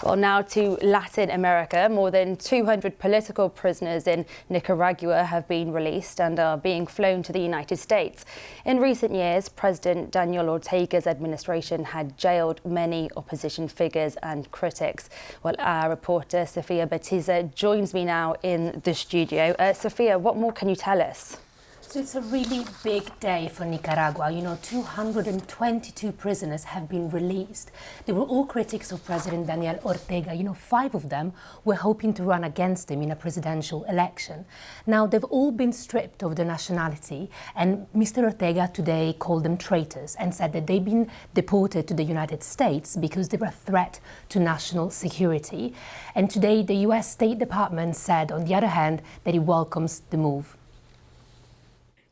Well, now to Latin America. More than 200 political prisoners in Nicaragua have been released and are being flown to the United States. In recent years, President Daniel Ortega's administration had jailed many opposition figures and critics. Well, our reporter Sofia Batiza joins me now in the studio. Sofia, what more can you tell us? So it's a really big day for Nicaragua. 222 prisoners have been released. They were all critics of President Daniel Ortega. 5 of them were hoping to run against him in a presidential election. Now, they've all been stripped of their nationality, and Mr. Ortega today called them traitors and said that they've been deported to the United States because they were a threat to national security. And today, the US State Department said, on the other hand, that it welcomes the move.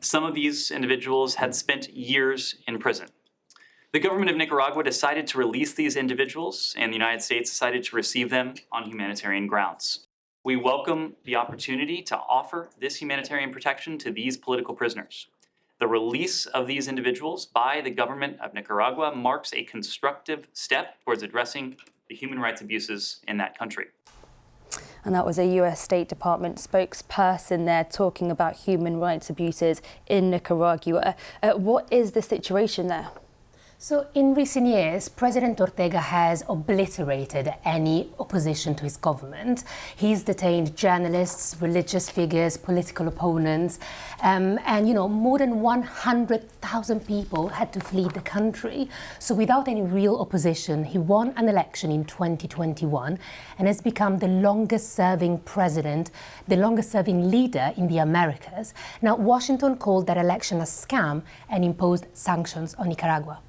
Some of these individuals had spent years in prison. The government of Nicaragua decided to release these individuals, and the United States decided to receive them on humanitarian grounds. We welcome the opportunity to offer this humanitarian protection to these political prisoners. The release of these individuals by the government of Nicaragua marks a constructive step towards addressing the human rights abuses in that country. And that was a US State Department spokesperson there talking about human rights abuses in Nicaragua. What is the situation there? So in recent years, President Ortega has obliterated any opposition to his government. He's detained journalists, religious figures, political opponents, and more than 100,000 people had to flee the country. So without any real opposition, he won an election in 2021 and has become the longest-serving president, the longest-serving leader in the Americas. Now, Washington called that election a scam and imposed sanctions on Nicaragua.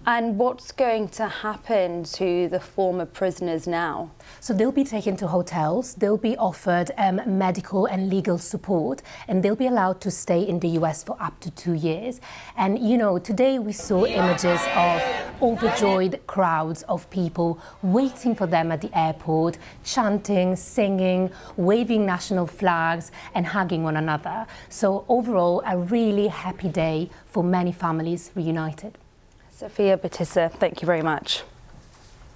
And what's going to happen to the former prisoners now? So they'll be taken to hotels, they'll be offered medical and legal support, and they'll be allowed to stay in the US for up to 2 years. And, today we saw images of overjoyed crowds of people waiting for them at the airport, chanting, singing, waving national flags, and hugging one another. So overall, a really happy day for many families reunited. Sofia Batiza, thank you very much.